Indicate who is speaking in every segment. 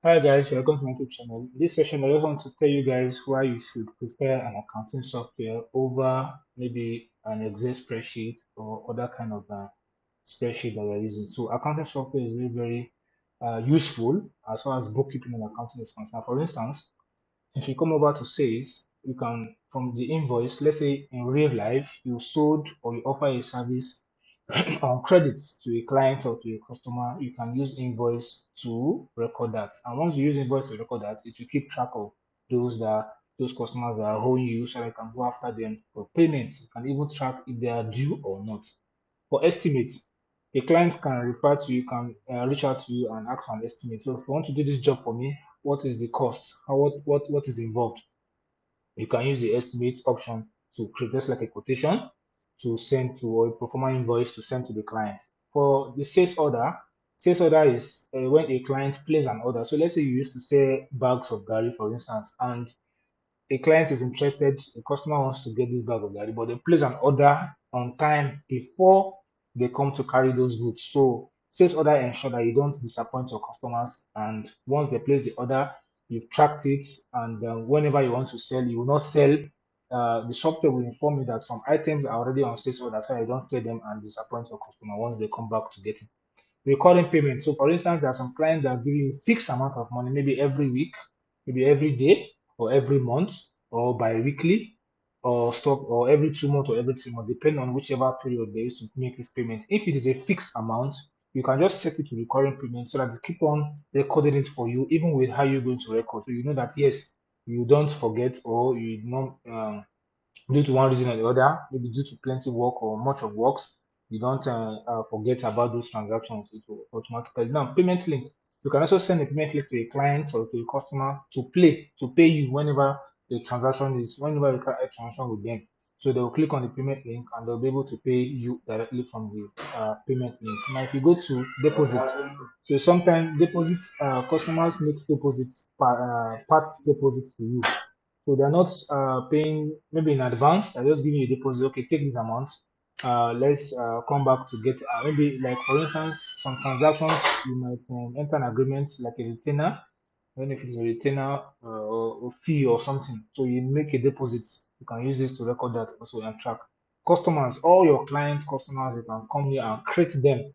Speaker 1: Hi guys, welcome to my YouTube channel. In this session, I just want to tell you guys why you should prefer an accounting software over maybe an Excel spreadsheet or other kind of spreadsheet that you're using. So accounting software is very useful as far as bookkeeping and accounting is concerned. For instance, if you come over to sales, you can, from the invoice, let's say in real life, you sold or you offer a service on credits to a client or to a customer, you can use invoice to record that. And once you use invoice to record that, it will keep track of those customers that are owing you so that you can go after them for payment. You can even track if they are due or not. For estimate, a client can refer to you, can reach out to you and ask for an estimate. So if you want to do this job for me, what is the cost? What is involved? You can use the estimate option to create just like a quotation to send to, or a pro forma invoice to send to the client. For the sales order is when a client places an order. So let's say you used to sell bags of gari, for instance, and a client is interested, a customer wants to get this bag of gari, but they place an order on time before they come to carry those goods. So sales order ensure that you don't disappoint your customers, and once they place the order, you've tracked it, and whenever you want to sell, you will not sell. The software will inform you that some items are already on sales order, so you don't sell them and disappoint your customer once they come back to get it. Recurring payment. So, for instance, there are some clients that give you fixed amount of money, maybe every week, maybe every day, or every month, or bi-weekly, or stop, or every 2 months, or every 3 months, depending on whichever period they used to make this payment. If it is a fixed amount, you can just set it to recurring payment so that they keep on recording it for you, even with how you're going to record. So you know that yes, you don't forget, or you don't due to one reason or the other, maybe due to plenty work or much of works, you don't forget about those transactions. It will automatically. Now, payment link. You can also send a payment link to a client or to a customer to pay you whenever whenever you carry a transaction with them. So they will click on the payment link and they'll be able to pay you directly from the payment link. Now, if you go to deposit, so sometimes customers make part deposit to you, so they're not paying maybe in advance. They're just giving you a deposit. Okay, take this amount. Let's come back to get maybe like for instance, some transactions you might enter an agreement like a retainer. I don't know if it's a retainer or fee or something. So you make a deposit. You can use this to record that also and track. Customers, all your client customers, you can come here and create them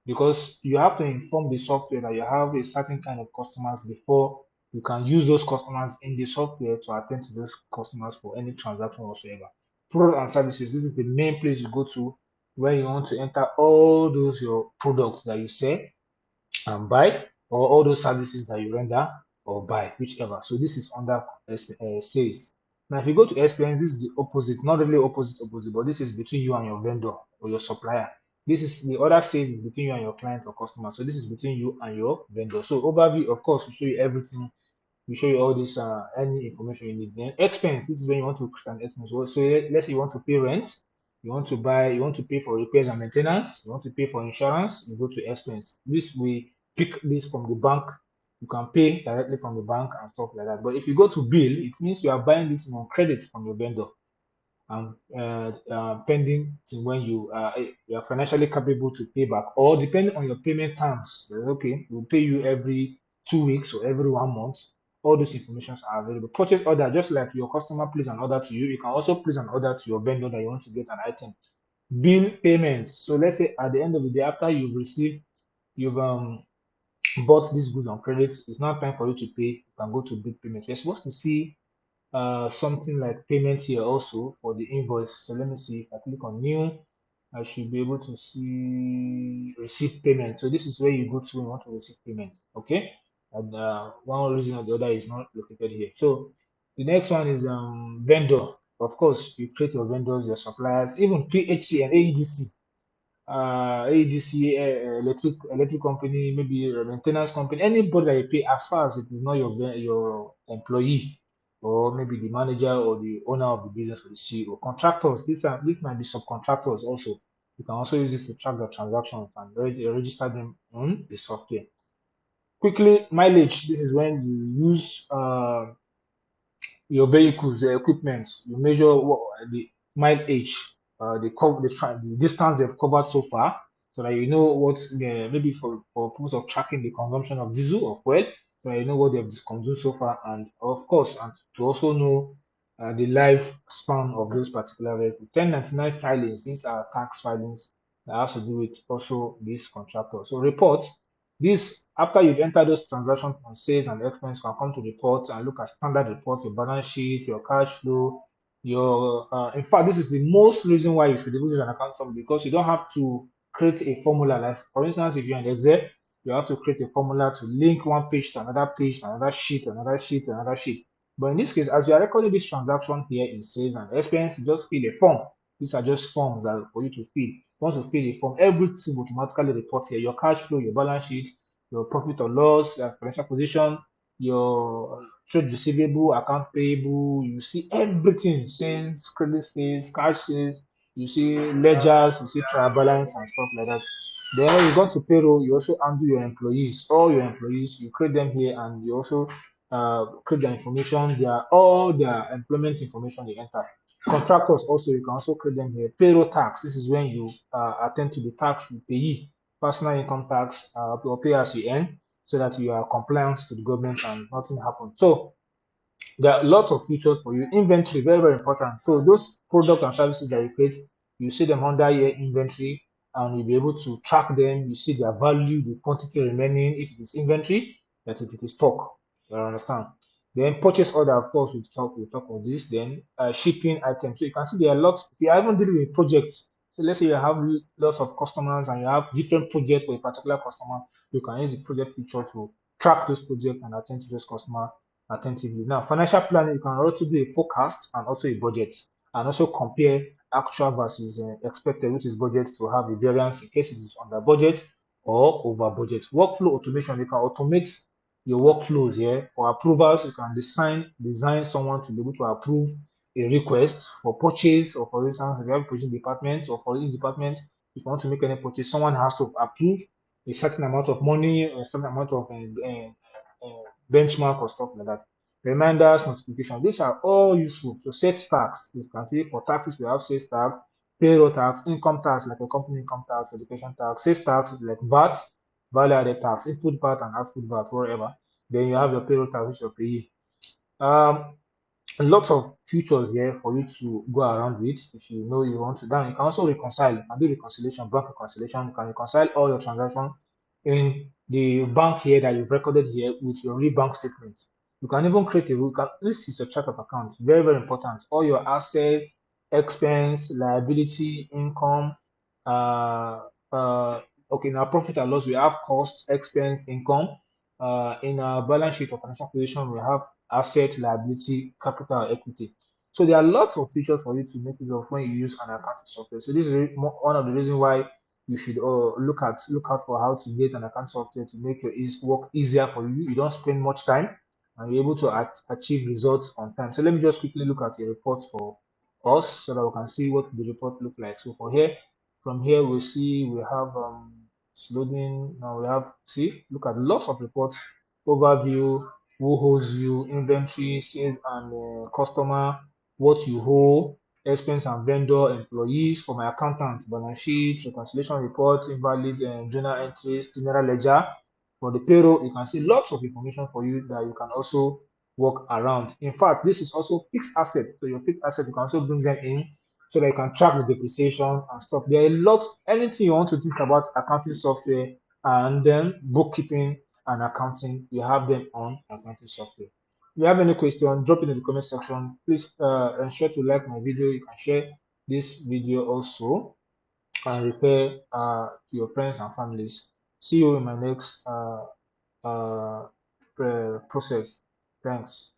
Speaker 1: because you have to inform the software that you have a certain kind of customers before you can use those customers in the software to attend to those customers for any transaction whatsoever. Product and services, this is the main place you go to when you want to enter all those your products that you sell and buy, or all those services that you render or buy, whichever. So this is under sales. Now, if you go to expense, this is the opposite, not really opposite, but this is between you and your vendor or your supplier. This is the other sales is between you and your client or customer. So this is between you and your vendor. So overview, of course, we show you everything. We show you all this, any information you need. Then expense, this is when you want to create an expense. So let's say you want to pay rent, you want to pay for repairs and maintenance, you want to pay for insurance, you go to expense. This we pick this from the bank. You can pay directly from the bank and stuff like that. But if you go to bill, it means you are buying this on credit from your vendor and pending to when you are financially capable to pay back, or depending on your payment terms. Okay, we'll pay you every 2 weeks or every 1 month. All those informations are available. Purchase order, just like your customer place an order to you, you can also place an order to your vendor that you want to get an item. Bill payments. So let's say at the end of the day, after you've bought these goods on credits, it's not time for you to pay. You can go to bill payment. You're supposed to see something like payment here also for the invoice. So let me see if I click on new, I should be able to see receipt payment. So this is where you go to when you want to receive payment. Okay, and one reason or the other is not located here. So the next one is vendor. Of course, you create your vendors, your suppliers, even PHC and AEDC. AEDC, electric company, maybe a maintenance company, anybody that you pay as far as it is not your employee, or maybe the manager or the owner of the business or the CEO. Contractors, these might be subcontractors also. You can also use this to track the transactions and register them on the software. Quickly, mileage. This is when you use your vehicles, your equipment. You measure the mileage, the distance they've covered so far, so that you know what maybe for purpose of tracking the consumption of diesel or fuel. so you know what they've consumed so far, and of course, and to also know the life span of those particular vehicles. 1099 filings, these are tax filings that has to do with also this contractor. So report this after you've entered those transactions on sales and expense, you can come to report and look at standard reports, your balance sheet, your cash flow, your in fact, this is the most reason why you should even use an account form, because you don't have to create a formula. Like for instance, if you're in Excel, you have to create a formula to link one page to another page, to another sheet, to another sheet, to another sheet. But in this case, as you are recording this transaction here in sales and expense, you just fill a form. These are just forms that for you to fill. Once you fill a form, everything will automatically report here. Your cash flow, your balance sheet, your profit or loss, financial position, your trade receivable, account payable. You see everything: sales, credit sales, cash sales. You see ledgers, you see trial balance and stuff like that. Then when you go to payroll, you also handle your employees, all your employees. You create them here, and you also create their information, all their employment information they enter. Contractors also, you can also create them here. Payroll tax, this is when you attend to the tax you pay, personal income tax, or pay as you earn, so that you are compliant to the government and nothing happens. So there are lots of features for you. Inventory, very, very important. So those products and services that you create, you see them under here, inventory, and you'll be able to track them. You see their value, the quantity remaining, if it is inventory, that if it is stock. You understand? Then purchase order, of course, we'll talk of this. Then shipping items. So you can see there are lots. If you haven't dealing with projects, so let's say you have lots of customers and you have different projects for a particular customer, you can use the project feature to track those projects and attend to those customers attentively. Now, financial planning, you can also do a forecast and also a budget, and also compare actual versus expected, which is budget, to have a variance in case it is under budget or over budget. Workflow automation, you can automate your workflows here. For approvals, you can design someone to be able to approve a request for purchase, or for instance, if you have a purchasing department, or for each department, if you want to make any purchase, someone has to approve a certain amount of money, a certain amount of benchmark or stuff like that. Reminders, notification, these are all useful. So sales tax, you can see for taxes we have sales tax, payroll tax, income tax like a company income tax, education tax, sales tax like VAT, value added tax, input VAT and output VAT, whatever. Then you have your payroll tax, which is your payee. Lots of features here for you to go around with if you know you want to. Then you can also reconcile. You can do reconciliation, bank reconciliation. You can reconcile all your transactions in the bank here that you've recorded here with your real bank statements. You can even create this is a chart of accounts. Very, very important. All your assets, expense, liability, income. Uh, okay, now profit and loss, we have cost, expense, income. In our balance sheet or financial position, we have asset, liability, capital, equity. So there are lots of features for you to make use of when you use an accounting software. So this is one of the reasons why you should look out for how to get an account software to make your work easier for you. You don't spend much time and you're able to achieve results on time. So let me just quickly look at the report for us so that we can see what the report look like. So from here we see we have it's loading. Now we have, see, look at lots of reports, overview, who owes you, inventory, sales and customer, what you owe, expense and vendor, employees. For my accountant, balance sheet, reconciliation report, invalid journal entries, general ledger. For the payroll, you can see lots of information for you that you can also work around. In fact, this is also fixed asset. So your fixed asset, you can also bring them in so that you can track the depreciation and stuff. There are a lot, anything you want to think about accounting software and then bookkeeping and accounting, you have them on accounting software. If you have any question, drop it in the comment section. Please ensure to like my video. You can share this video also and refer to your friends and families. See you in my next process. Thanks.